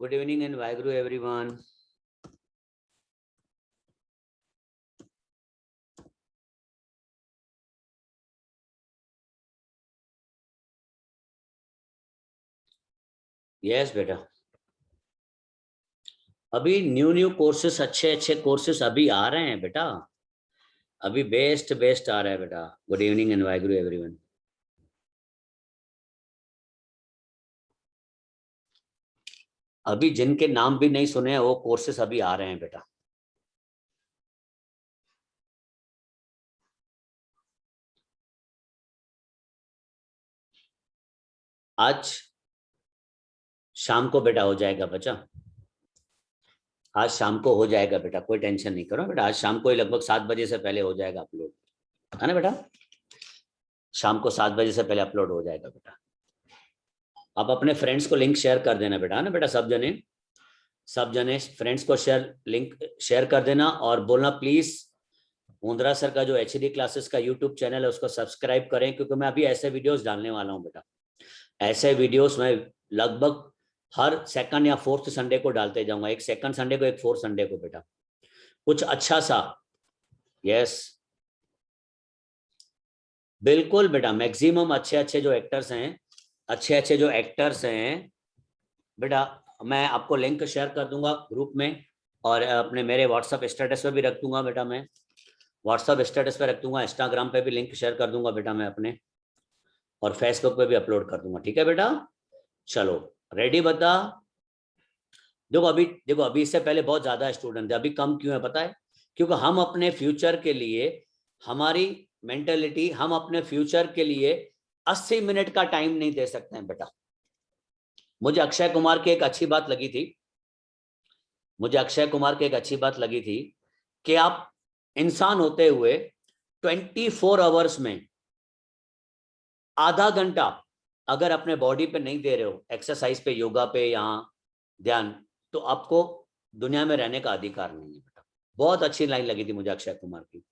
Good evening and Vaheguru everyone. Yes बेटा, अभी new courses अच्छे कोर्सेस अभी आ रहे हैं बेटा, अभी बेस्ट आ रहा है बेटा. Good evening and Waheguru everyone. अभी जिनके नाम भी नहीं सुने हैं वो कोर्सेस अभी आ रहे हैं बेटा. आज शाम को बेटा हो जाएगा बच्चा, आज शाम को हो जाएगा बेटा, कोई टेंशन नहीं करो बेटा. आज शाम को ही लगभग 7 बजे से पहले हो जाएगा अपलोड, है ना बेटा. शाम को 7 बजे से पहले अपलोड हो जाएगा बेटा. आप अपने फ्रेंड्स को लिंक शेयर कर देना बेटा, है ना बेटा. सब जने फ्रेंड्स को लिंक शेयर कर देना और बोलना प्लीज मुंद्रा सर का जो HD क्लासेस का यूट्यूब चैनल है उसको सब्सक्राइब करें, क्योंकि मैं अभी ऐसे वीडियोस डालने वाला हूं बेटा. ऐसे वीडियोस मैं लगभग हर सेकंड या फोर्थ संडे को डालते जाऊंगा, एक सेकंड संडे को एक फोर्थ संडे को बेटा. कुछ अच्छा सा. यस बिल्कुल बेटा, मैक्सिमम अच्छे जो एक्टर्स हैं बेटा, मैं आपको लिंक शेयर कर दूंगा ग्रुप में और अपने मेरे व्हाट्सएप स्टेटस पे भी रख दूंगा बेटा. मैं व्हाट्सएप स्टेटस पे रख दूंगा, इंस्टाग्राम पे भी लिंक शेयर कर दूंगा बेटा मैं अपने, और फेसबुक पे भी अपलोड कर दूंगा. ठीक है बेटा, चलो रेडी बता. देखो अभी इससे पहले बहुत ज्यादा स्टूडेंट थे, अभी कम क्यों है पता है? क्योंकि हम अपने फ्यूचर के लिए, हमारी मेंटेलिटी, हम अपने फ्यूचर के लिए 80 मिनट का टाइम नहीं दे सकते हैं बेटा. मुझे अक्षय कुमार की एक अच्छी बात लगी थी कि आप इंसान होते हुए 24 आवर्स में आधा घंटा अगर अपने बॉडी पे नहीं दे रहे हो, एक्सरसाइज पे, योगा पे, यहाँ ध्यान, तो आपको दुनिया में रहने का अधिकार नहीं है बेटा. बहुत अच्छी लाइन लगी थी मुझे अक्षय कुमार की.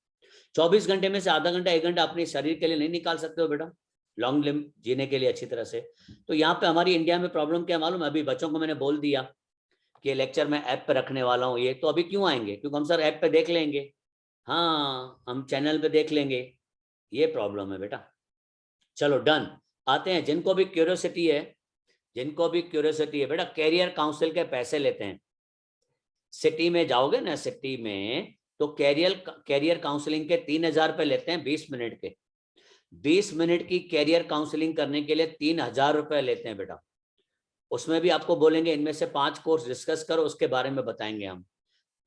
24 घंटे में से आधा घंटा 1 घंटा अपने शरीर के लिए नहीं निकाल सकते हो बेटा, लॉन्ग लिव जीने के लिए अच्छी तरह से. तो यहाँ पे हमारी इंडिया में प्रॉब्लम क्या मालूम है? अभी बच्चों को मैंने बोल दिया कि लेक्चर में ऐप पे रखने वाला हूँ, ये तो अभी क्यों आएंगे? क्योंकि हम सर ऐप पे देख लेंगे, हाँ हम चैनल पे देख लेंगे, ये प्रॉब्लम है बेटा. चलो डन, आते हैं जिनको भी क्यूरियोसिटी है बेटा. कैरियर काउंसिल के पैसे लेते हैं. सिटी में जाओगे ना, सिटी में तो कैरियर काउंसलिंग के 3,000 रुपए लेते हैं 20 मिनट के. 20 मिनट की कैरियर काउंसलिंग करने के लिए 3,000 रुपए लेते हैं बेटा. उसमें भी आपको बोलेंगे इनमें से 5 कोर्स डिस्कस करो, उसके बारे में बताएंगे हम.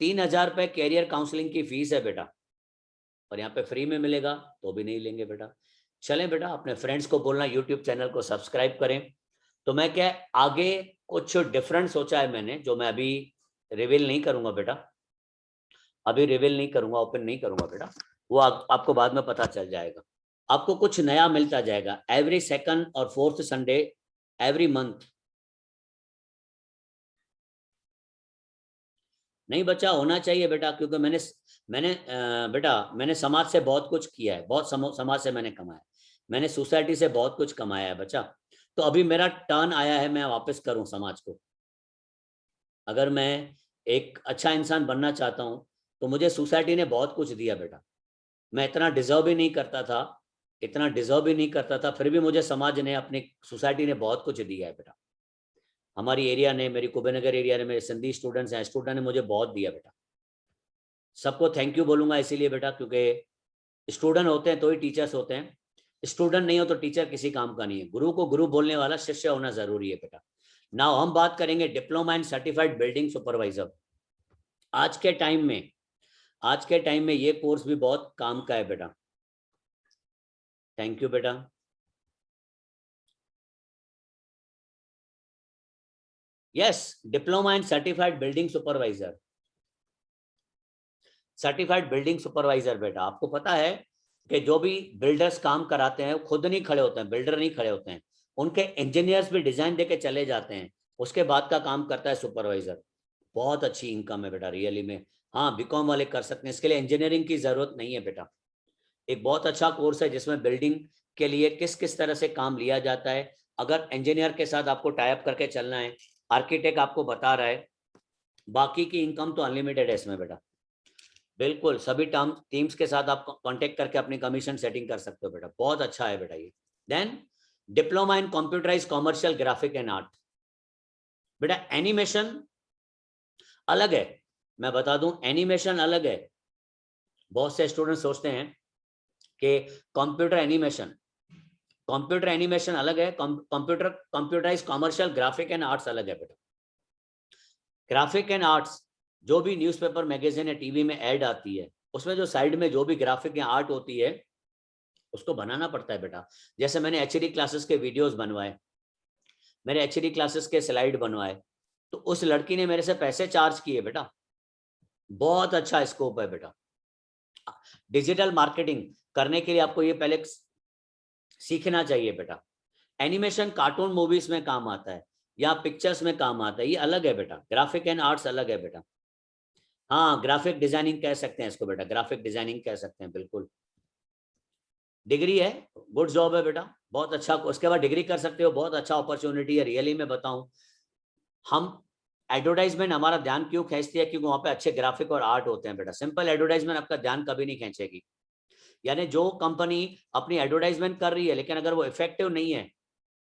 3,000 रुपए कैरियर काउंसलिंग की फीस है बेटा, और यहाँ पे फ्री में मिलेगा तो भी नहीं लेंगे बेटा. चलें बेटा, अपने फ्रेंड्स को बोलना यूट्यूब चैनल को सब्सक्राइब करें. तो मैं क्या आगे कुछ डिफरेंट सोचा है मैंने, जो मैं अभी रिवील नहीं करूंगा बेटा, ओपन नहीं करूंगा बेटा. वो आपको बाद में पता चल जाएगा. आपको कुछ नया मिलता जाएगा एवरी सेकंड और फोर्थ संडे एवरी मंथ. नहीं बच्चा, होना चाहिए बेटा, क्योंकि मैंने समाज से बहुत कुछ किया है, बहुत समाज से मैंने कमाया, मैंने सोसाइटी से बहुत कुछ कमाया है बच्चा. तो अभी मेरा टर्न आया है, मैं वापस करूं समाज को. अगर मैं एक अच्छा इंसान बनना चाहता हूं तो मुझे सोसाइटी ने बहुत कुछ दिया बेटा. मैं इतना डिजर्व ही नहीं करता था, फिर भी मुझे समाज ने, अपनी सोसाइटी ने बहुत कुछ दिया है बेटा. हमारी एरिया ने, मेरी कुबेरनगर एरिया ने, मेरे सिंधी स्टूडेंट्स हैं, स्टूडेंट ने मुझे बहुत दिया बेटा. सबको थैंक यू बोलूंगा इसीलिए बेटा, क्योंकि स्टूडेंट होते हैं तो ही टीचर्स होते हैं. स्टूडेंट नहीं हो तो टीचर किसी काम का नहीं है. गुरु को गुरु बोलने वाला शिष्य होना जरूरी है बेटा. नाउ हम बात करेंगे diploma in certified building supervisor. आज के टाइम में ये कोर्स भी बहुत काम का है बेटा. थैंक यू बेटा. यस, डिप्लोमा इन सर्टिफाइड बिल्डिंग सुपरवाइजर बेटा. आपको पता है कि जो भी बिल्डर्स काम कराते हैं खुद नहीं खड़े होते हैं, बिल्डर नहीं खड़े होते हैं, उनके इंजीनियर्स भी डिजाइन देके चले जाते हैं, उसके बाद का काम करता है सुपरवाइजर. बहुत अच्छी इनकम है बेटा रियली में. हाँ बीकॉम वाले कर सकते हैं, इसके लिए इंजीनियरिंग की जरूरत नहीं है बेटा. एक बहुत अच्छा कोर्स है जिसमें बिल्डिंग के लिए किस किस तरह से काम लिया जाता है. अगर इंजीनियर के साथ आपको टाई अप करके चलना है आर्किटेक्ट आपको बता रहा है, बाकी की इनकम तो अनलिमिटेड है इसमें बेटा, बिल्कुल सभी टीम्स के साथ आप कांटेक्ट करके अपनी कमीशन सेटिंग कर सकते हो बेटा, बहुत अच्छा है बेटा ये। Then diploma in computerise commercial graphic and art. बेटा एनिमेशन अलग है, मैं बता दूं एनिमेशन अलग है। बहुत से स्टूडेंट सोचते हैं कि कंप्यूटर एनिमेशन अलग है, computerise commercial graphic and arts अलग है बेटा। ग्राफिक एंड आर्ट्स जो भी न्यूज़पेपर मैगजीन या टीवी में ऐड आती है, उसमें जो साइड में जो भी ग्राफिक या आर्ट होती है उसको बनाना पड़ता है बेटा। जैसे मैंने एचडी क्लासेस के वीडियोस बनवाए, मेरे एचडी क्लासेस के स्लाइड बनवाए, तो उस लड़की ने मेरे से पैसे चार्ज किए बेटा, बहुत अच्छा स्कोप है बेटा। डिजिटल मार्केटिंग करने के लिए आपको ये पहले सीखना चाहिए बेटा। एनिमेशन कार्टून मूवीज में काम आता है या पिक्चर्स में काम आता है, ये अलग है बेटा, ग्राफिक एंड आर्ट्स अलग है बेटा। हाँ ग्राफिक डिजाइनिंग कह सकते हैं इसको बेटा, ग्राफिक डिजाइनिंग कह सकते हैं, बिल्कुल डिग्री है, गुड जॉब है बेटा, बहुत अच्छा, उसके बाद डिग्री कर सकते हो, बहुत अच्छा अपॉर्चुनिटी है। रियली में बताऊं, हम एडवर्टाइजमेंट हमारा ध्यान क्यों खींचती है, क्योंकि वहां पे अच्छे ग्राफिक और आर्ट होते हैं बेटा। सिंपल एडवर्टाइजमेंट आपका ध्यान कभी नहीं खींचेगी, यानी जो कंपनी अपनी एडवर्टाइजमेंट कर रही है लेकिन अगर वो इफेक्टिव नहीं है,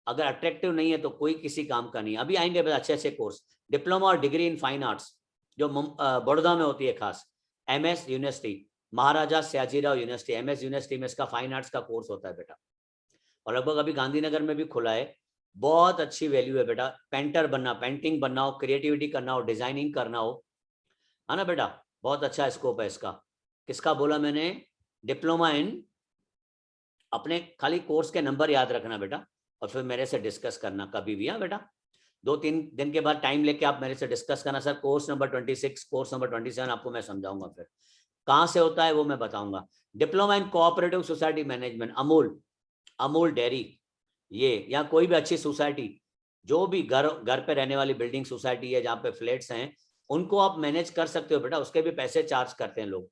अगर अट्रैक्टिव नहीं है, तो कोई किसी काम का नहीं। अभी आएंगे अच्छे अच्छे कोर्स, डिप्लोमा और डिग्री इन फाइन आर्ट्स जो बड़ौदा में होती है खास, एमएस यूनिवर्सिटी, महाराजा सयाजीराव यूनिवर्सिटी, एमएस यूनिवर्सिटी में इसका फाइन आर्ट्स का कोर्स होता है बेटा, और लगभग अभी गांधीनगर में भी खुला है। बहुत अच्छी वैल्यू है बेटा, पेंटर बनना, पेंटिंग बनना हो, क्रिएटिविटी करना हो, डिजाइनिंग करना हो, है ना बेटा, बहुत अच्छा स्कोप है इसका। किसका बोला मैंने, डिप्लोमा इन, अपने खाली कोर्स के नंबर याद रखना बेटा, और फिर मेरे से डिस्कस करना कभी भी। हाँ बेटा, 2-3 दिन के बाद टाइम लेके आप मेरे से डिस्कस करना, sir course number 26, course number 27 आपको मैं समझाऊंगा, फिर कहाँ से होता है वो मैं बताऊंगा। Diploma in cooperative society management, Amul dairy, ये या कोई भी अच्छी सोसाइटी, जो भी घर घर पे रहने वाली बिल्डिंग सोसाइटी है जहाँ पे फ्लैट्स हैं, उनको आप मैनेज कर सकते हो बेटा, उसके भी पैसे चार्ज करते हैं लोग।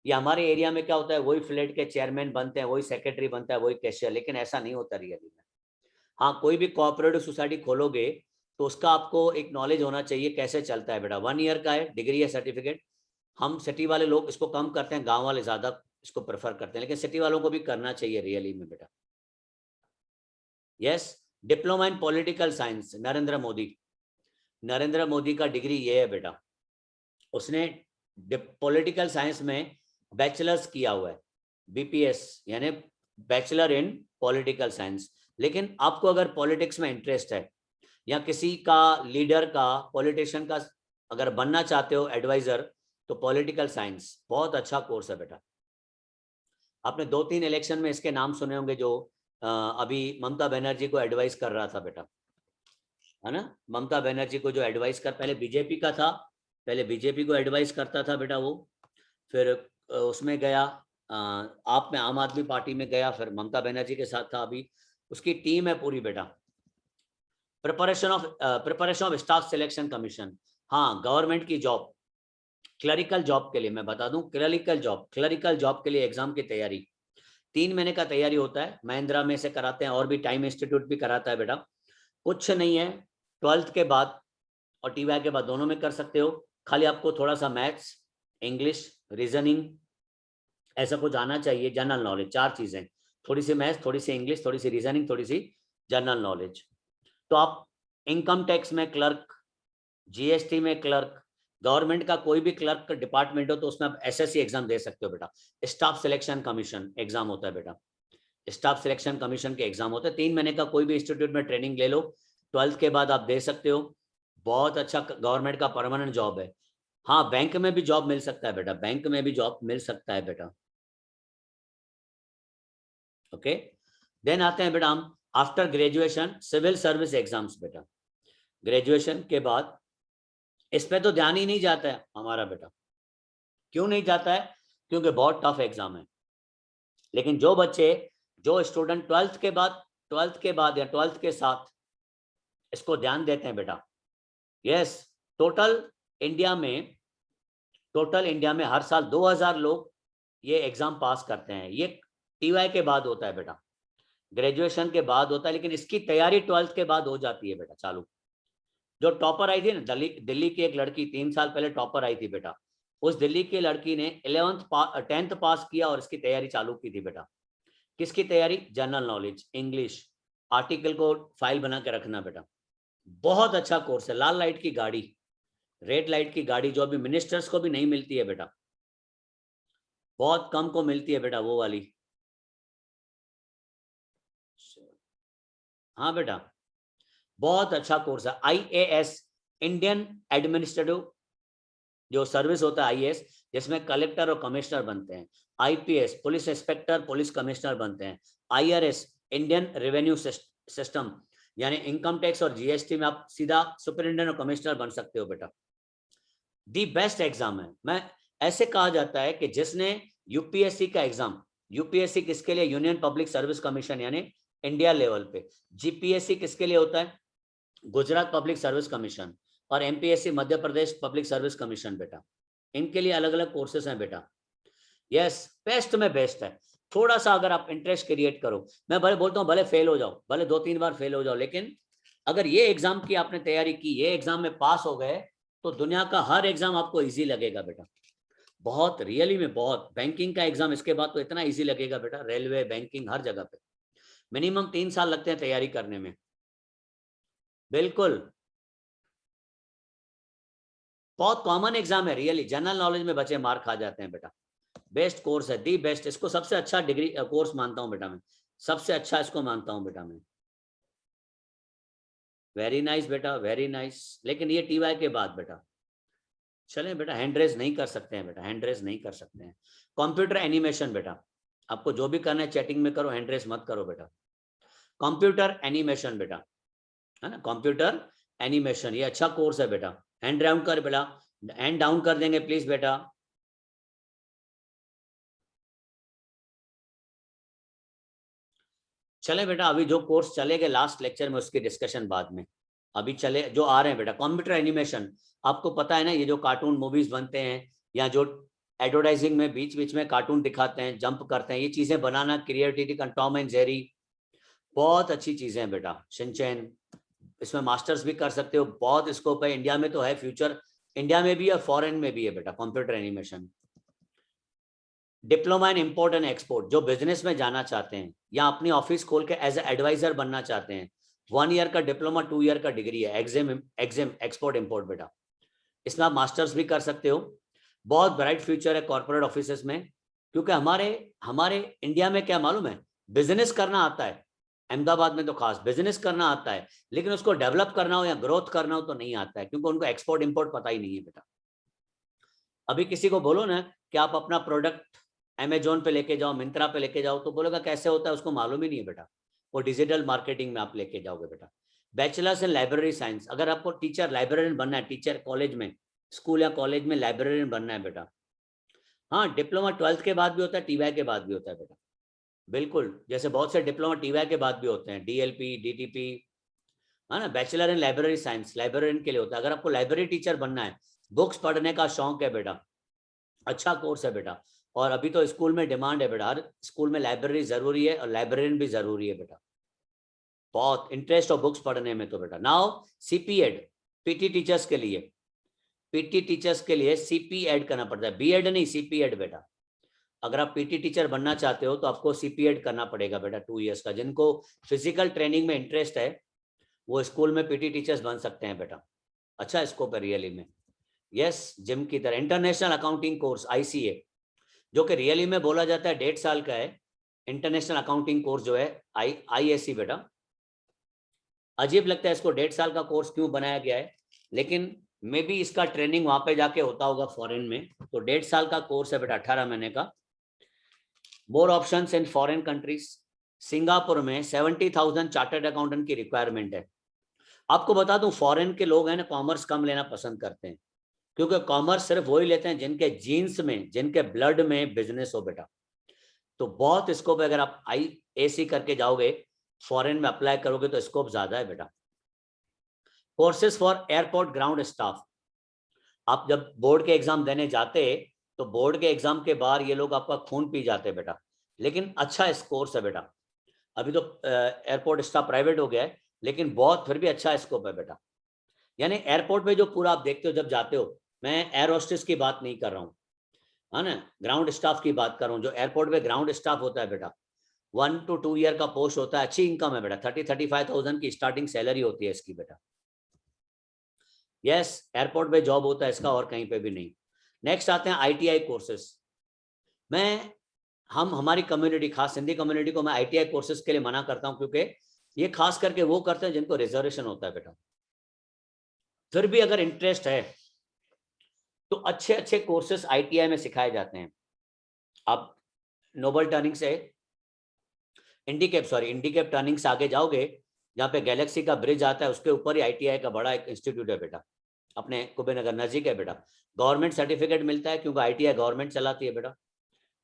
ये हमारे एरिया में क्या होता है, वही फ्लैट के चेयरमैन बनते हैं, वही सेक्रेटरी बनता है, वही कैशियर, लेकिन ऐसा नहीं होता रियली में। हाँ कोई भी कोऑपरेटिव सोसाइटी खोलोगे तो उसका आपको एक नॉलेज होना चाहिए कैसे चलता है बेटा। 1 ईयर का है, डिग्री है, सर्टिफिकेट। हम सिटी वाले लोग इसको कम करते हैं, गांव वाले ज्यादा इसको प्रेफर करते हैं, लेकिन सिटी वालों को भी करना चाहिए रियली में बेटा। यस, डिप्लोमा इन पॉलिटिकल साइंस, नरेंद्र मोदी का डिग्री ये है बेटा, उसने पॉलिटिकल साइंस में बैचलर्स किया हुआ है, बीपीएस यानी बैचलर इन पॉलिटिकल साइंस। लेकिन आपको अगर पॉलिटिक्स में इंटरेस्ट है या किसी का लीडर का, पॉलिटिशियन का अगर बनना चाहते हो एडवाइजर, तो पॉलिटिकल साइंस बहुत अच्छा कोर्स है बेटा। आपने 2-3 इलेक्शन में इसके नाम सुने होंगे, जो अभी ममता बनर्जी को एडवाइस कर रहा था बेटा, है ना, ममता बनर्जी को जो एडवाइस कर, पहले बीजेपी का था, पहले बीजेपी को एडवाइस करता था बेटा वो, फिर उसमें गया, आप में आम आदमी पार्टी में गया, फिर ममता बनर्जी के साथ था, अभी उसकी टीम है पूरी बेटा। Preparation of staff selection commission, हाँ गवर्नमेंट की जॉब, क्लरिकल जॉब के लिए मैं बता दूं, क्लरिकल जॉब के लिए एग्जाम की तैयारी 3 महीने का तैयारी होता है, महिंद्रा में से कराते हैं, और भी टाइम इंस्टीट्यूट भी कराता है बेटा। कुछ नहीं है, 12th के बाद और टीवाई के बाद दोनों में कर सकते हो, खाली आपको थोड़ा सा मैथ्स, इंग्लिश, रीजनिंग ऐसा कुछ आना चाहिए, जनरल नॉलेज, 4 चीजें, थोड़ी सी मैथ्स, थोड़ी सी इंग्लिश, थोड़ी सी रीजनिंग, थोड़ी सी जनरल नॉलेज। तो आप इनकम टैक्स में क्लर्क, जीएसटी में क्लर्क, गवर्नमेंट का कोई भी क्लर्क का डिपार्टमेंट हो तो उसमें आप एसएससी एग्जाम दे सकते हो बेटा। स्टाफ सिलेक्शन कमीशन एग्जाम होता है बेटा, स्टाफ सिलेक्शन कमीशन के एग्जाम होते हैं, 3 महीने का कोई भी इंस्टीट्यूट में ट्रेनिंग ले लो, 12th के बाद आप दे सकते हो, बहुत अच्छा गवर्नमेंट का परमानेंट जॉब है। हाँ बैंक में भी जॉब मिल सकता है बेटा, बैंक में भी जॉब मिल सकता है बेटा। ओके, देन आते हैं बेटा हम after graduation civil service exams बेटा। ग्रेजुएशन के बाद इस पे तो ध्यान ही नहीं जाता है हमारा बेटा, क्यों नहीं जाता है, क्योंकि बहुत टफ एग्जाम है। लेकिन जो बच्चे, जो स्टूडेंट 12th के बाद या 12th के साथ इसको ध्यान देते हैं बेटा, यस, टोटल इंडिया में हर साल 2000 लोग ये एग्जाम पास करते हैं। ये टीवाई के बाद होता है बेटा, ग्रेजुएशन के बाद होता है, लेकिन इसकी तैयारी 12th के बाद हो जाती है बेटा चालू। जो टॉपर आई थी ना, दिल्ली की एक लड़की 3 साल पहले टॉपर आई थी बेटा, उस दिल्ली की लड़की ने 10th पास किया और इसकी तैयारी चालू की थी बेटा। किसकी तैयारी? जनरल नॉलेज, इंग्लिश, आर्टिकल को फाइल बना के रखना बेटा। बहुत अच्छा कोर्स है। लाल लाइट की गाड़ी, रेड लाइट की गाड़ी जो अभी मिनिस्टर्स को भी नहीं मिलती है बेटा, बहुत कम को मिलती है बेटा वो वाली। हाँ बेटा, बहुत अच्छा कोर्स है। IAS, इंडियन एडमिनिस्ट्रेटिव जो सर्विस होता है, आईएएस, जिसमें कलेक्टर और कमिश्नर बनते हैं। IPS, police inspector, police commissioner बनते हैं। IRS, इंडियन रेवेन्यू सिस्टम, यानी इनकम टैक्स और जीएसटी में आप सीधा सुपरिटेंडेंट और कमिश्नर बन सकते हो बेटा। दी बेस्ट एग्जाम है। मैं ऐसे कहा जाता है कि जिसने यूपीएससी का एग्जाम, यूपीएससी किसके लिए? यूनियन पब्लिक सर्विस कमीशन, यानी इंडिया लेवल पे। जीपीएससी किसके लिए होता है? Gujarat public service commission. और MPSC Madhya Pradesh public service commission बेटा। इनके लिए अलग अलग कोर्सेस हैं बेटा। यस, बेस्ट में बेस्ट है। थोड़ा सा अगर आप इंटरेस्ट क्रिएट करो, मैं भले बोलता हूँ भले फेल हो जाओ, भले 2-3 बार फेल हो जाओ, लेकिन अगर ये एग्जाम की आपने तैयारी की, ये एग्जाम में पास हो गए, तो दुनिया का हर एग्जाम आपको इजी लगेगा बेटा। बहुत रियली में बहुत। बैंकिंग का एग्जाम इसके बाद तो इतना इजी लगेगा बेटा, रेलवे, बैंकिंग, हर जगह पे मिनिमम 3 साल लगते हैं तैयारी करने में। बिल्कुल, बहुत कॉमन एग्जाम है रियली। जनरल नॉलेज में बच्चे मार खा जाते हैं बेटा। बेस्ट कोर्स है, दी बेस्ट। इसको सबसे अच्छा डिग्री कोर्स मानता हूं बेटा मैं, सबसे अच्छा इसको मानता हूं बेटा मैं। वेरी नाइस बेटा, वेरी नाइस। लेकिन ये टीवाई के बाद बेटा, चलें बेटा, हैंड रेज नहीं कर सकते हैं बेटा, हैंड रेज नहीं कर सकते हैं। कंप्यूटर एनिमेशन बेटा, आपको जो भी करना है चैटिंग में करो, हैंड रेज मत करो बेटा। कंप्यूटर एनिमेशन बेटा, है ना, कंप्यूटर एनिमेशन, ये अच्छा कोर्स है बेटा। हैंड डाउन कर बेटा, हैंड डाउन कर देंगे प्लीज बेटा। चले बेटा, अभी जो कोर्स चलेगा लास्ट लेक्चर में उसकी डिस्कशन बाद में। अभी चले जो आ रहे हैं बेटा, कंप्यूटर एनिमेशन। आपको पता है ना, ये जो कार्टून मूवीज बनते हैं या जो एडवर्टाइजिंग में बीच बीच में कार्टून दिखाते हैं, जंप करते हैं, ये चीजें बनाना क्रिएटिविटी का, टॉम एंड जेरी, बहुत अच्छी चीजें हैं बेटा। शिनचैन, इसमें मास्टर्स भी कर सकते हो, बहुत स्कोप है। इंडिया में तो है फ्यूचर, इंडिया में भी और फॉरेन में भी है बेटा computer animation. Diploma in import and export, जो बिजनेस में जाना चाहते हैं या अपनी ऑफिस खोल के एज एडवाइजर बनना चाहते हैं, 1 ईयर का डिप्लोमा, 2 ईयर का डिग्री है, एग्जाम एक्सपोर्ट इंपोर्ट बेटा। इसमें आप मास्टर्स भी कर सकते हो। बहुत ब्राइट फ्यूचर है कॉर्पोरेट ऑफिस में, क्योंकि हमारे हमारे इंडिया में क्या मालूम है, बिजनेस करना आता है, अहमदाबाद में तो खास बिजनेस करना आता है, लेकिन उसको डेवलप करना हो या ग्रोथ करना हो तो नहीं आता है, क्योंकि उनको एक्सपोर्ट इंपोर्ट पता ही नहीं है बेटा। अभी किसी को बोलो ना कि आप अपना प्रोडक्ट अमेजोन पे लेके जाओ, मिंत्रा पे लेके जाओ, तो बोलेगा कैसे होता है, उसको मालूम ही नहीं है बेटा। वो डिजिटल मार्केटिंग में आप लेके जाओगे बेटा। बैचलर्स इन लाइब्रेरी साइंस, अगर आपको टीचर लाइब्रेरियन बनना है, टीचर कॉलेज में, स्कूल या कॉलेज में लाइब्रेरियन बनना है बेटा। हाँ, डिप्लोमा 12th के बाद भी होता है, टीवाई के बाद भी होता है बेटा। बिल्कुल, जैसे बहुत से डिप्लोमा टीवाई के बाद भी होते हैं, DLP, DTP, है ना। Bachelor in library science librarian के लिए होता है। अगर आपको लाइब्रेरी टीचर बनना है, बुक्स पढ़ने का शौक है बेटा, अच्छा कोर्स है बेटा। और अभी तो स्कूल में डिमांड है बेटा, हर स्कूल में लाइब्रेरी जरूरी है और लाइब्रेरियन भी जरूरी है बेटा। बहुत इंटरेस्ट और बुक्स पढ़ने में तो बेटा। नाउ CP-Ed, पीटी टीचर्स के लिए, पीटी टीचर्स के लिए CP-Ed करना पड़ता है, B.Ed नहीं, CP-Ed बेटा। अगर आप पीटी टीचर बनना चाहते हो तो आपको CP-Ed करना पड़ेगा बेटा, 2 ईयर्स का। जिनको फिजिकल ट्रेनिंग में इंटरेस्ट है वो स्कूल में पीटी टीचर्स बन सकते हैं बेटा, अच्छा स्कोप है रियली में। यस, जिम की तरह। इंटरनेशनल अकाउंटिंग कोर्स, ICA, जो कि रियली में बोला जाता है 1.5 साल का है। इंटरनेशनल अकाउंटिंग कोर्स जो है, IAC बेटा। अजीब लगता है इसको 1.5 साल का कोर्स क्यों बनाया गया है, लेकिन मे बी इसका ट्रेनिंग वहां पे जाके होता होगा फॉरेन में। तो 1.5 साल का कोर्स है बेटा, 18 महीने का। More options in foreign countries, Singapore में 70,000 चार्टर्ड अकाउंटेंट की रिक्वायरमेंट है। आपको बता दूं, फॉरेन के लोग हैं ना, कॉमर्स कम लेना पसंद करते हैं, क्योंकि कॉमर्स सिर्फ वही लेते हैं जिनके जीन्स में, जिनके ब्लड में बिजनेस हो बेटा। तो बहुत स्कोप है, अगर आप IAC करके जाओगे, फॉरेन में अप्लाई करोगे तो स्कोप ज्यादा है बेटा। Courses for airport ground staff, आप जब बोर्ड के एग्जाम देने जाते तो बोर्ड के एग्जाम के बाद ये लोग आपका खून पी जाते बेटा, लेकिन अच्छा कोर्स है बेटा। अभी तो एयरपोर्ट स्टाफ प्राइवेट हो गया है, लेकिन बहुत फिर भी अच्छा स्कोप है बेटा। यानी एयरपोर्ट पे जो पूरा आप देखते हो जब जाते हो, मैं एयर होस्टेस की बात नहीं कर रहा हूँ, है ना, ग्राउंड स्टाफ की बात कर रहा हूँ। जो एयरपोर्ट पे ग्राउंड स्टाफ होता है बेटा, 1 to 2 ईयर का पोस्ट होता है, अच्छी इनकम है बेटा, 30-35,000 की स्टार्टिंग सैलरी होती है इसकी बेटा। यस, एयरपोर्ट पे जॉब होता है इसका, और कहीं पे भी नहीं। नेक्स्ट आते हैं ITI कोर्सेस। मैं हमारी कम्युनिटी, खास सिंधी कम्युनिटी को मैं ITI कोर्सेज के लिए मना करता हूं, क्योंकि ये खास करके वो करते हैं जिनको रिजर्वेशन होता है बेटा। फिर भी अगर इंटरेस्ट है तो अच्छे अच्छे कोर्सेज ITI में सिखाए जाते हैं। आप नोबल टर्निंग से इंडिकेप टर्निंग से आगे जाओगे, जहाँ पे गैलेक्सी का ब्रिज आता है, उसके ऊपर ही ITI का बड़ा एक इंस्टीट्यूट है बेटा, अपने कुबेरनगर नजदीक है बेटा। गवर्नमेंट सर्टिफिकेट मिलता है क्योंकि ITI गवर्नमेंट चलाती है बेटा।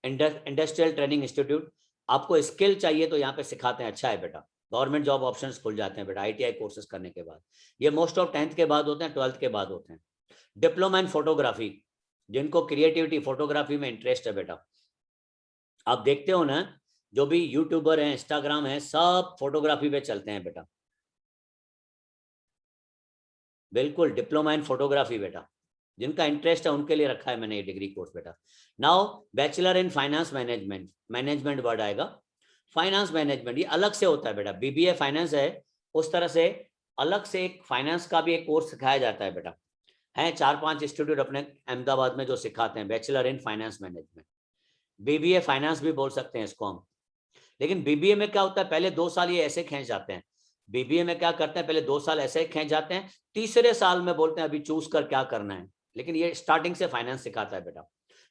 इंडस्ट्रियल ट्रेनिंग इंस्टीट्यूट, आपको स्किल चाहिए तो यहाँ पे सिखाते हैं, अच्छा है बेटा। गवर्नमेंट जॉब ऑप्शंस खुल जाते हैं बेटा ITI कोर्सेज करने के बाद। ये मोस्ट ऑफ 10th के बाद होते हैं, 12th के बाद होते हैं। डिप्लोमा इन फोटोग्राफी, जिनको क्रिएटिविटी फोटोग्राफी में इंटरेस्ट है बेटा, आप देखते हो ना, जो भी यूट्यूबर हैं, इंस्टाग्राम है, सब फोटोग्राफी पे चलते हैं बेटा। बिल्कुल डिप्लोमा इन फोटोग्राफी बेटा, जिनका इंटरेस्ट है उनके लिए रखा है मैंने ये डिग्री कोर्स बेटा। Now bachelor in finance management, management word आएगा, फाइनेंस मैनेजमेंट, ये अलग से होता है बेटा। BBA फाइनेंस है, उस तरह से अलग से एक फाइनेंस का भी एक कोर्स सिखाया जाता है बेटा। हैं 4-5 इंस्टीट्यूट अपने अहमदाबाद में जो सिखाते हैं bachelor in finance management. BBA finance भी बोल सकते हैं इसको हम। लेकिन BBA में क्या होता है, पहले 2 साल ये ऐसे खींच जाते हैं। BBA में क्या करते हैं, पहले 2 साल ऐसे खींच जाते हैं, तीसरे साल में बोलते हैं अभी चूज कर क्या करना है। लेकिन ये स्टार्टिंग से फाइनेंस सिखाता है बेटा।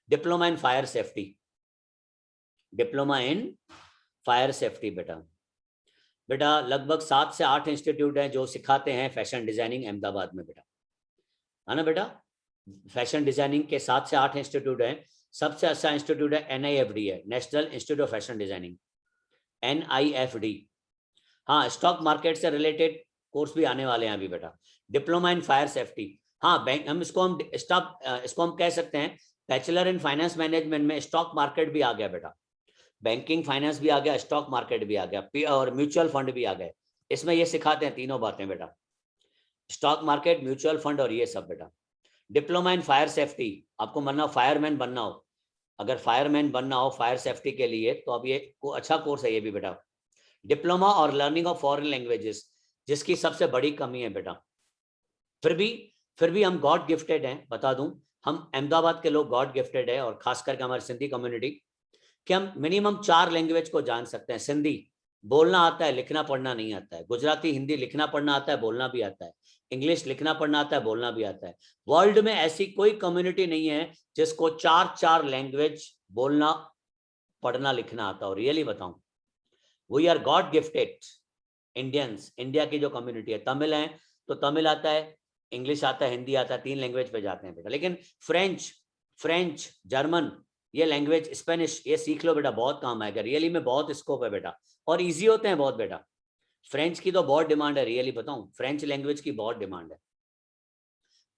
Diploma in fire safety, diploma in fire safety बेटा। बेटा लगभग 7 से 8 इंस्टीट्यूट हैं जो सिखाते हैं फैशन डिजाइनिंग अहमदाबाद में बेटा, है ना बेटा। फैशन डिजाइनिंग के 7 से 8 इंस्टीट्यूट हैं। सबसे अच्छा इंस्टीट्यूट है NIFD है, national institute of fashion designing, NIFD। हाँ, स्टॉक मार्केट से रिलेटेड कोर्स भी आने वाले हैं अभी बेटा। डिप्लोमा इन फायर सेफ्टी, हाँ बैंक, हम इसको हम कह सकते हैं बैचलर इन फाइनेंस मैनेजमेंट में स्टॉक मार्केट भी आ गया बेटा। बैंकिंग फाइनेंस भी आ गया, स्टॉक मार्केट भी आ गया, और म्यूचुअल फंड भी आ गए। इसमें ये सिखाते हैं तीनों बातें बेटा, स्टॉक मार्केट, म्यूचुअल फंड और ये सब बेटा। डिप्लोमा इन फायर सेफ्टी, आपको बनना फायरमैन बनना हो, अगर फायरमैन बनना हो फायर सेफ्टी के लिए, तो अब ये अच्छा कोर्स है ये भी बेटा। डिप्लोमा और लर्निंग ऑफ फॉरेन लैंग्वेजेस, जिसकी सबसे बड़ी कमी है बेटा। फिर भी हम गॉड गिफ्टेड हैं, बता दूं, हम अहमदाबाद के लोग गॉड गिफ्टेड है, और खास करके हमारी सिंधी कम्युनिटी, कि हम मिनिमम 4 लैंग्वेज को जान सकते हैं। सिंधी बोलना आता है, लिखना पढ़ना नहीं आता है। गुजराती हिंदी लिखना पढ़ना आता है, बोलना भी आता है। इंग्लिश लिखना पढ़ना आता है, बोलना भी आता है। वर्ल्ड में ऐसी कोई कम्युनिटी नहीं है जिसको 4 लैंग्वेज बोलना पढ़ना लिखना आता हो। रियली बताऊं, we are god gifted Indians. India की जो कम्युनिटी है, तमिल है तो तमिल आता है, इंग्लिश आता है, हिंदी आता है, 3 लैंग्वेज पे जाते हैं बेटा। लेकिन फ्रेंच, जर्मन, ये लैंग्वेज, स्पेनिश, ये सीख लो बेटा, बहुत काम आएगा। रियली में बहुत स्कोप है बेटा, और इजी होते हैं बहुत बेटा। फ्रेंच की तो बहुत डिमांड है, रियली बताऊं, फ्रेंच लैंग्वेज की बहुत डिमांड है।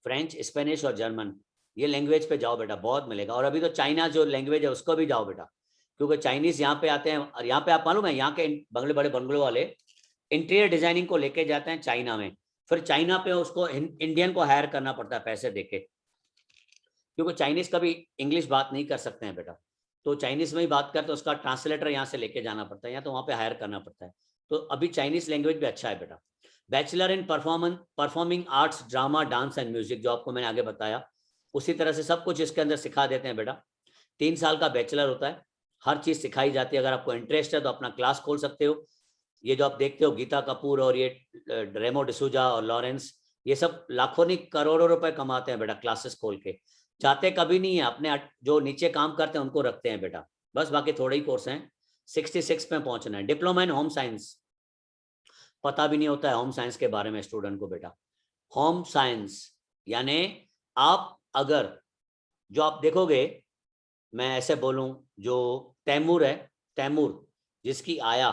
फ्रेंच, स्पेनिश और जर्मन, ये लैंग्वेज पे जाओ बेटा, बहुत मिलेगा। और अभी तो चाइना जो लैंग्वेज है उसको भी जाओ बेटा, क्योंकि चाइनीज यहाँ पे आते हैं, और यहाँ पे आप मालूम है, यहाँ के बंगले, बड़े बंगलों वाले इंटीरियर डिजाइनिंग को लेके जाते हैं चाइना में। फिर चाइना पे उसको इंडियन को हायर करना पड़ता है पैसे देके, क्योंकि चाइनीज कभी इंग्लिश बात नहीं कर सकते हैं बेटा, तो चाइनीज में ही बात करते हैं, उसका ट्रांसलेटर यहाँ से लेके जाना पड़ता है, या तो वहाँ पे हायर करना पड़ता है। तो अभी चाइनीज लैंग्वेज भी अच्छा है बेटा। Bachelor in performing arts, drama, dance and music, जो आपको मैंने आगे बताया, उसी तरह से सब कुछ इसके अंदर सिखा देते हैं बेटा। 3 साल का बैचलर होता है, हर चीज सिखाई जाती है। अगर आपको इंटरेस्ट है तो अपना क्लास खोल सकते हो। ये जो आप देखते हो गीता कपूर और ये रेमो डिसूजा और लॉरेंस, ये सब लाखों नहीं करोड़ों रुपए कमाते हैं बेटा क्लासेस खोल के। चाहते कभी नहीं है, अपने जो नीचे काम करते हैं उनको रखते हैं बेटा, बस बाकी थोड़े ही कोर्स हैं। 66 में पहुंचना है। डिप्लोमा इन होम साइंस, पता भी नहीं होता है होम साइंस के बारे में स्टूडेंट को बेटा। होम साइंस यानी आप अगर, जो आप देखोगे, मैं ऐसे बोलूं, जो तैमूर है, तैमूर, जिसकी आया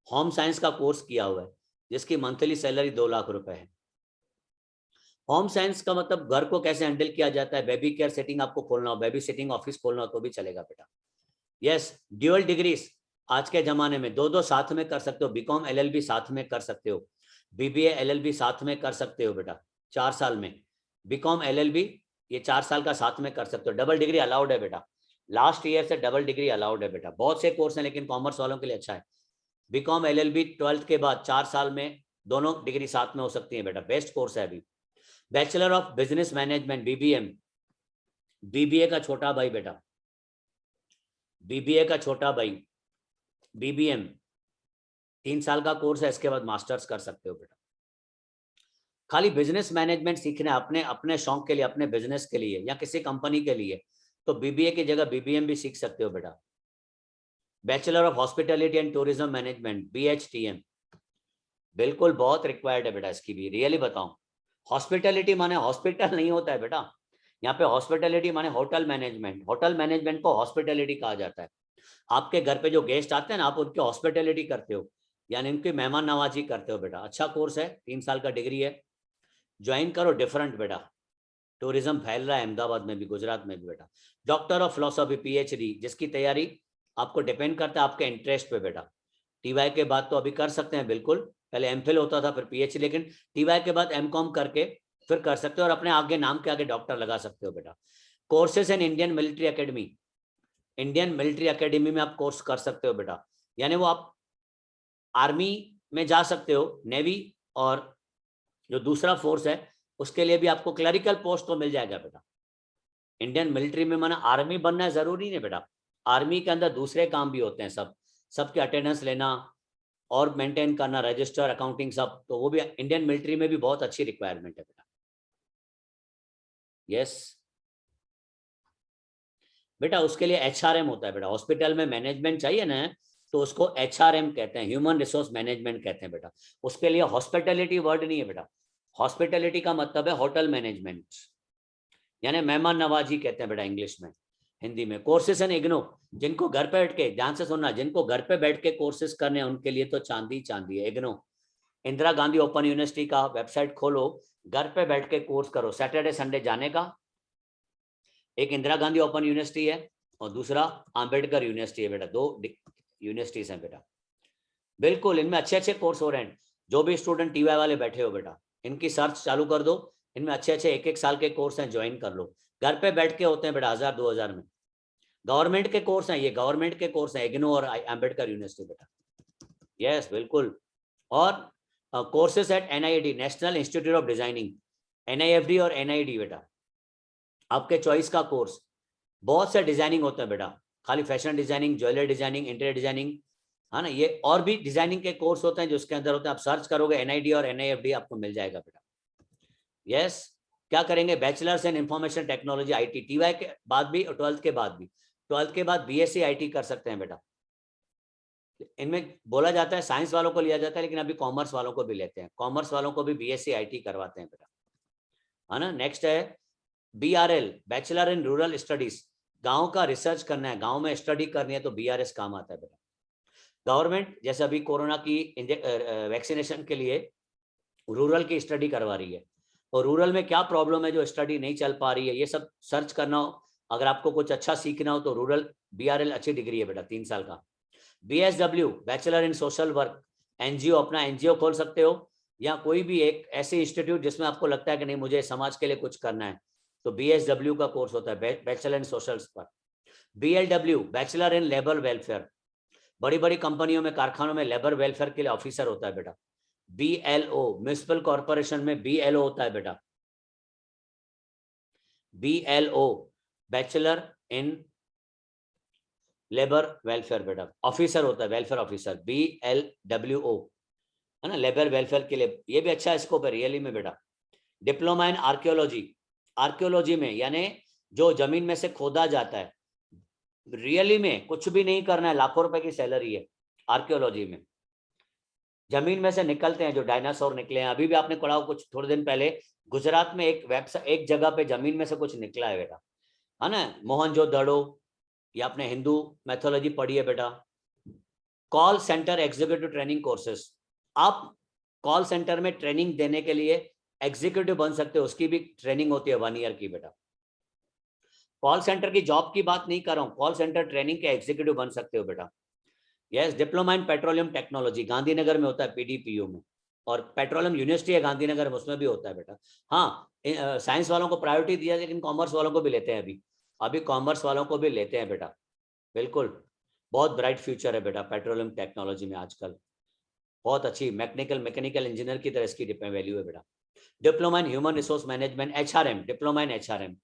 होम साइंस का कोर्स किया हुआ है, जिसकी मंथली सैलरी 2 लाख रुपए है। होम साइंस का मतलब घर को कैसे हैंडल किया जाता है, बेबी केयर सेटिंग आपको खोलना हो, बेबी सिटिंग ऑफिस खोलना हो तो भी चलेगा बेटा। यस, ड्यूअल डिग्रीज आज के जमाने में 2-2 साथ में कर सकते हो। BCom LLB साथ में कर सकते हो, BBA LLB साथ में कर सकते हो बेटा, 4 साल में। बीकॉम LLB ये 4 साल का साथ में कर सकते हो। डबल डिग्री अलाउड है बेटा, लास्ट ईयर से डबल डिग्री अलाउड है बेटा। बहुत से कोर्स हैं लेकिन कॉमर्स वालों के लिए अच्छा है। बीकॉम LLB 12th के बाद 4 साल में दोनों डिग्री साथ में हो सकती है बेटा, बेस्ट कोर्स है अभी। Bachelor of business management BBM, BBA का छोटा भाई बेटा, BBA का छोटा भाई BBM 3 साल का कोर्स है, इसके बाद मास्टर्स कर सकते हो बेटा। खाली बिजनेस मैनेजमेंट सीखना है अपने अपने शौक के लिए, अपने बिजनेस के लिए या किसी कंपनी के लिए, तो BBA की जगह BBM भी सीख सकते हो बेटा। Bachelor of hospitality and tourism management BHTM बिल्कुल बहुत रिक्वायर्ड है बेटा इसकी भी, रियली बताऊं। हॉस्पिटैलिटी माने हॉस्पिटल नहीं होता है बेटा, यहाँ पे हॉस्पिटैलिटी माने होटल मैनेजमेंट। होटल मैनेजमेंट को हॉस्पिटैलिटी कहा जाता है। आपके घर पे जो गेस्ट आते हैं ना, आप उनकी हॉस्पिटैलिटी करते हो, यानी उनकी मेहमान नवाजी करते हो बेटा। अच्छा कोर्स है, 3 साल का डिग्री है, ज्वाइन करो। डिफरेंट बेटा, टूरिज्म फैल रहा है अहमदाबाद में भी, गुजरात में भी बेटा। डॉक्टर ऑफ फिलोसॉफी PhD, जिसकी तैयारी आपको डिपेंड करता है आपके इंटरेस्ट पे बेटा। TY के बाद तो अभी कर सकते हैं बिल्कुल, पहले MPhil होता था फिर PhD, लेकिन TY के बाद MCOM करके फिर कर सकते हो और अपने आगे नाम के आगे डॉक्टर लगा सकते हो बेटा। Courses in Indian military academy, Indian military academy में आप कोर्स कर सकते हो बेटा, यानी वो आप आर्मी में जा सकते हो, नेवी और जो दूसरा फोर्स है उसके लिए भी आपको क्लरिकल पोस्ट तो मिल जाएगा बेटा। इंडियन मिलिट्री में माना आर्मी बनना जरूरी नहीं बेटा, आर्मी के अंदर दूसरे काम भी होते हैं, सबके अटेंडेंस लेना और मेंटेन करना, रजिस्टर, अकाउंटिंग सब, तो वो भी इंडियन मिलिट्री में भी बहुत अच्छी रिक्वायरमेंट है बेटा। यस बेटा, उसके लिए HRM होता है बेटा। हॉस्पिटल में मैनेजमेंट चाहिए ना, तो उसको HRM कहते हैं, ह्यूमन रिसोर्स मैनेजमेंट कहते हैं बेटा। उसके लिए हॉस्पिटैलिटी वर्ड नहीं है बेटा, हॉस्पिटैलिटी का मतलब है होटल मैनेजमेंट, यानी मेहमान नवाजी कहते हैं बेटा इंग्लिश में, हिंदी में। कोर्सेस एंड इग्नो, जिनको घर पे बैठ के, ध्यान से सुनना, जिनको घर पे बैठ के कोर्सेज करने हैं उनके लिए तो चांदी चांदी है। इग्नो, इंदिरा गांधी ओपन यूनिवर्सिटी का वेबसाइट खोलो, घर पे बैठ के कोर्स करो, सैटरडे संडे जाने का। एक इंदिरा गांधी ओपन यूनिवर्सिटी है और दूसरा आम्बेडकर यूनिवर्सिटी है बेटा, 2 यूनिवर्सिटीज हैं बेटा। बिल्कुल इनमें अच्छे अच्छे कोर्स हो रहे हैं। जो भी स्टूडेंट TY वाले बैठे हो बेटा, इनकी सर्च चालू कर दो, इनमें अच्छे अच्छे 1-1 साल के कोर्स हैं, ज्वाइन कर लो। घर पे बैठ के होते हैं बेटा, 1000-2000 में। गवर्नमेंट के कोर्स हैं, ये गवर्नमेंट के कोर्स हैं, इग्नू और अम्बेडकर यूनिवर्सिटी बेटा। यस बिल्कुल। और courses at NID, national institute of designing, NIFD और NID बेटा, आपके चॉइस का कोर्स। बहुत से डिजाइनिंग होते हैं बेटा, खाली fashion designing, jewellery designing, interior designing, है ना, ये और भी डिजाइनिंग के कोर्स होते हैं जो उसके अंदर होते हैं। आप सर्च करोगे NID और NIFD आपको मिल जाएगा बेटा। यस क्या करेंगे, bachelors in information technology IT, TY के बाद भी और 12th के बाद भी। 12th के बाद BSc IT कर सकते हैं बेटा। इनमें बोला जाता है साइंस वालों को लिया जाता है, लेकिन अभी कॉमर्स वालों को भी लेते हैं, कॉमर्स वालों को भी BSc IT करवाते हैं बेटा, है ना। नेक्स्ट है BRL, bachelor in rural studies, गांव का रिसर्च करना है, गांव में स्टडी करनी है तो BRS काम आता है बेटा। गवर्नमेंट जैसे अभी कोरोना की वैक्सीनेशन के लिए रूरल की स्टडी करवा रही है, और रूरल में क्या प्रॉब्लम है जो स्टडी नहीं चल पा रही है, ये सब सर्च करना हो। अगर आपको कुछ अच्छा सीखना हो तो रूरल BRL अच्छी डिग्री है बेटा, 3 साल का। BSW, bachelor in social work, NGO, अपना NGO खोल सकते हो, या कोई भी एक ऐसे इंस्टीट्यूट जिसमें आपको लगता है कि नहीं मुझे समाज के लिए कुछ करना है, तो BSW का कोर्स होता है, bachelor in social work. BLW, bachelor in labour welfare, बड़ी बड़ी कंपनियों में, कारखानों में लेबर वेलफेयर के लिए ऑफिसर होता है बेटा। BLO, म्युनिसिपल कॉर्पोरेशन में BLO होता है बेटा, BLO, bachelor in labour welfare बेटा, ऑफिसर होता है, वेलफेयर ऑफिसर, BLWO, है ना, लेबर वेलफेयर के लिए। ये भी अच्छा स्कोप है रियली में बेटा। डिप्लोमा इन आर्कियोलॉजी, आर्कियोलॉजी में यानी जो जमीन में से खोदा जाता है, रियली में कुछ भी नहीं करना है, लाखों रुपए की सैलरी है आर्कियोलॉजी में। जमीन में से निकलते हैं जो डायनासोर निकले हैं, अभी भी आपने पढ़ा हो कुछ थोड़े दिन पहले, गुजरात में एक वेबसाइट, एक जगह पे जमीन में से कुछ निकला है बेटा, है ना, मोहनजोदड़ो, ये आपने हिंदू मैथोलॉजी पढ़ी है बेटा। Call centre executive training courses, आप कॉल सेंटर में ट्रेनिंग देने के लिए एग्जीक्यूटिव बन सकते हो, उसकी भी ट्रेनिंग होती है 1 ईयर की बेटा। कॉल सेंटर की जॉब की बात नहीं कर रहा हूँ, कॉल सेंटर ट्रेनिंग के एग्जीक्यूटिव बन सकते हो बेटा। Yes, diploma in petroleum technology, Gandhinagar में होता है, PDPU में। और पेट्रोलियम यूनिवर्सिटी है गांधीनगर में, उसमें भी होता है बेटा। हाँ, साइंस वालों को प्रायोरिटी दिया, लेकिन कॉमर्स वालों को भी लेते हैं अभी, अभी कॉमर्स वालों को भी लेते हैं बेटा। बिल्कुल, बहुत ब्राइट फ्यूचर है बेटा पेट्रोलियम टेक्नोलॉजी में आजकल, बहुत अच्छी मैकेनिकल इंजीनियर की तरह इसकी वैल्यू है बेटा। Diploma in human resource management, HRM, diploma in HRM.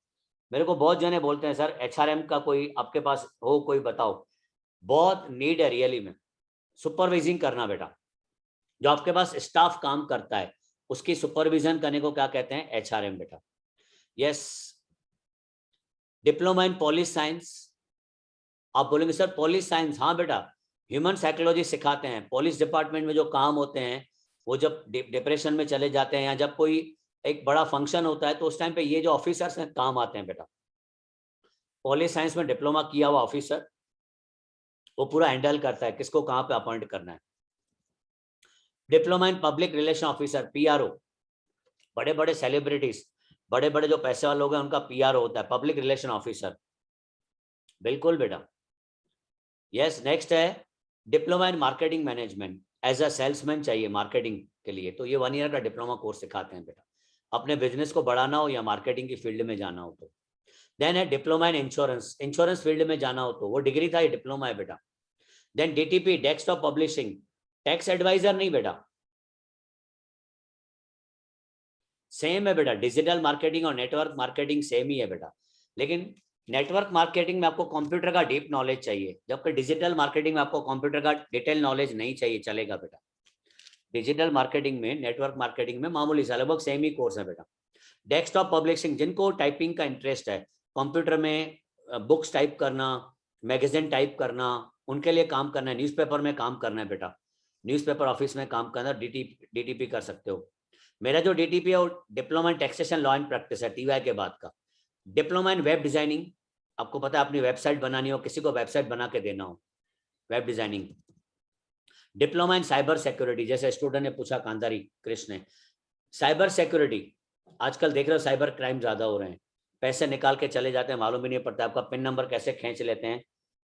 मेरे को बहुत जने बोलते हैं सर एचआरएम का कोई आपके पास हो, कोई बताओ। बहुत नीड है रियली में। सुपरवाइजिंग करना बेटा, जो आपके पास स्टाफ काम करता है उसकी सुपरविजन करने को क्या कहते हैं, एचआरएम बेटा। Yes, diploma in police science. आप बोलेंगे सर पॉलिस साइंस, हाँ बेटा, ह्यूमन साइकोलॉजी सिखाते हैं। पुलिस डिपार्टमेंट में जो काम होते हैं, वो जब डिप्रेशन में चले जाते हैं या जब कोई एक बड़ा फंक्शन होता है, तो उस टाइम पे ये जो ऑफिसर्स हैं काम आते हैं बेटा। पॉलिस साइंस में डिप्लोमा किया हुआ ऑफिसर वो पूरा हैंडल करता है किसको कहाँ पे अपॉइंट करना है। Diploma in public relation officer, PRO, बड़े बड़े सेलिब्रिटीज, बड़े बड़े जो पैसे वाले लोग हैं उनका पीआरओ होता है, पब्लिक रिलेशन ऑफिसर। बिल्कुल बेटा। यस, नेक्स्ट है diploma in marketing management, as a salesman चाहिए मार्केटिंग के लिए, तो ये 1 ईयर का डिप्लोमा कोर्स सिखाते हैं बेटा, अपने बिजनेस को बढ़ाना हो या मार्केटिंग की फील्ड में जाना हो तो। देन है diploma in insurance, insurance field में जाना हो तो वो डिग्री था, ये डिप्लोमा है बेटा। Then DTP, desktop publishing, tax advisor नहीं बेटा, सेम है बेटा, डिजिटल मार्केटिंग और नेटवर्क मार्केटिंग सेम ही है बेटा, लेकिन नेटवर्क मार्केटिंग में आपको कंप्यूटर का डीप नॉलेज चाहिए, जबकि डिजिटल मार्केटिंग में आपको कंप्यूटर का डिटेल नॉलेज नहीं चाहिए, चलेगा बेटा। डिजिटल मार्केटिंग में, नेटवर्क मार्केटिंग में मामूली सा लगभग सेम ही कोर्स है बेटा। डेस्कटॉप पब्लिशिंग, जिनको टाइपिंग का इंटरेस्ट है, कंप्यूटर में बुक्स टाइप करना, मैगजीन टाइप करना, उनके लिए काम करना है, न्यूज़पेपर में काम करना है बेटा, न्यूज़पेपर ऑफिस में काम करना, डीटीपी कर सकते हो। मेरा जो डीटीपी है वो diploma in taxation law and practice है, टीवाई के बाद का। डिप्लोमा इन वेब डिजाइनिंग, आपको पता है अपनी वेबसाइट बनानी हो, किसी को वेबसाइट बना के देना हो, web designing. Diploma in cyber security, जैसे स्टूडेंट ने पूछा कांदारी कृष्ण ने, साइबर सिक्योरिटी, आजकल देख रहे हो साइबर क्राइम ज्यादा हो रहे हैं, पैसे निकाल के चले जाते हैं, मालूम भी नहीं पड़ता आपका पिन नंबर कैसे खींच लेते हैं,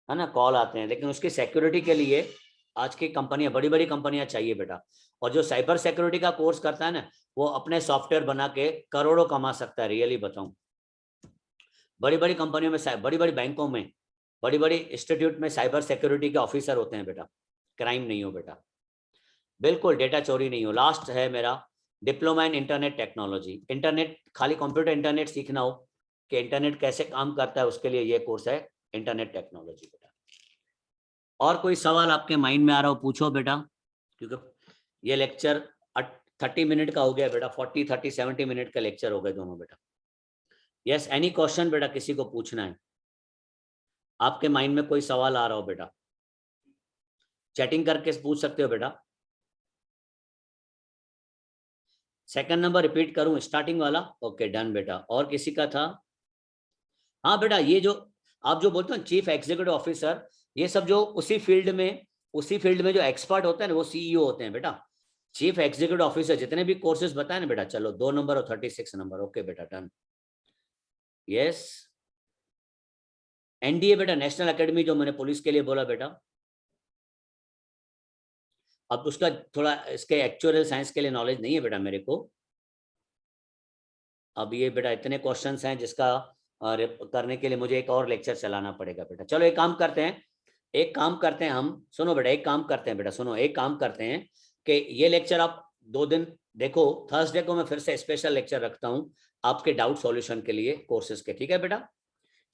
है ना, कॉल आते हैं, लेकिन उसकी सिक्योरिटी के लिए आज की कंपनियां, बड़ी बड़ी कंपनियां चाहिए बेटा। और जो साइबर सिक्योरिटी का कोर्स करता है ना, वो अपने सॉफ्टवेयर बना के करोड़ों कमा सकता है, रियली बताऊं। बड़ी बड़ी कंपनियों में, बड़ी बड़ी बैंकों में, बड़ी बड़ी इंस्टीट्यूट में साइबर सिक्योरिटी के ऑफिसर होते हैं बेटा, क्राइम नहीं हो बेटा, बिल्कुल डेटा चोरी नहीं हो। लास्ट है मेरा diploma in internet technology, internet, खाली कंप्यूटर इंटरनेट सीखना हो कि इंटरनेट कैसे काम करता है, उसके लिए ये कोर्स है इंटरनेट टेक्नोलॉजी बेटा। और कोई सवाल आपके माइंड में आ रहा हो पूछो बेटा, क्योंकि ये लेक्चर 30 मिनट का हो गया बेटा, 40 30 70 मिनट का लेक्चर हो गए दोनों बेटा। यस, एनी क्वेश्चन बेटा, किसी को पूछना है, आपके माइंड में कोई सवाल आ रहा हो बेटा, चैटिंग करके पूछ सकते हो बेटा। सेकंड नंबर रिपीट करूं स्टार्टिंग वाला, ओके डन बेटा। और किसी का था? हाँ बेटा, ये जो आप जो बोलते हो चीफ एग्जीक्यूटिव ऑफिसर, ये सब जो उसी फील्ड में जो एक्सपर्ट होते हैं ना, वो सीईओ होते हैं बेटा। चीफ एग्जीक्यूटिव ऑफिसर जितने भी कोर्सेज बताए ना बेटा, चलो 2 नंबर और 36 नंबर, ओके बेटा डन। यस, एनडीए बेटा, नेशनल एकेडमी, जो मैंने पुलिस के लिए बोला बेटा। अब उसका थोड़ा इसके एक्चुअल साइंस के लिए नॉलेज नहीं है बेटा मेरे को। अब ये बेटा इतने क्वेश्चंस हैं जिसका करने के लिए मुझे एक और लेक्चर चलाना पड़ेगा बेटा। चलो एक काम करते हैं, हम सुनो बेटा, एक काम करते हैं बेटा, सुनो, एक काम करते हैं कि ये लेक्चर आप 2 दिन देखो, थर्सडे को मैं फिर से स्पेशल लेक्चर रखता हूँ आपके डाउट सॉल्यूशन के लिए कोर्सेज के, ठीक है बेटा?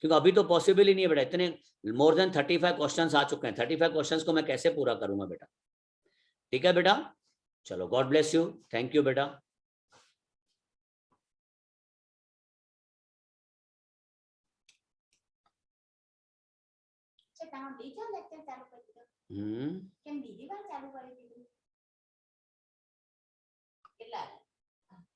क्योंकि अभी तो पॉसिबल ही नहीं है बेटा, इतने मोर देन 35 क्वेश्चंस आ चुके हैं, 35 क्वेश्चंस को मैं कैसे पूरा करूंगा बेटा? ठीक है बेटा, चलो God bless you, thank you बेटा। તમે બીજા લેક્ચર ચાલુ કરી દીધો हम्म, કેમ બીજી વાર ચાલુ કરી દીધો?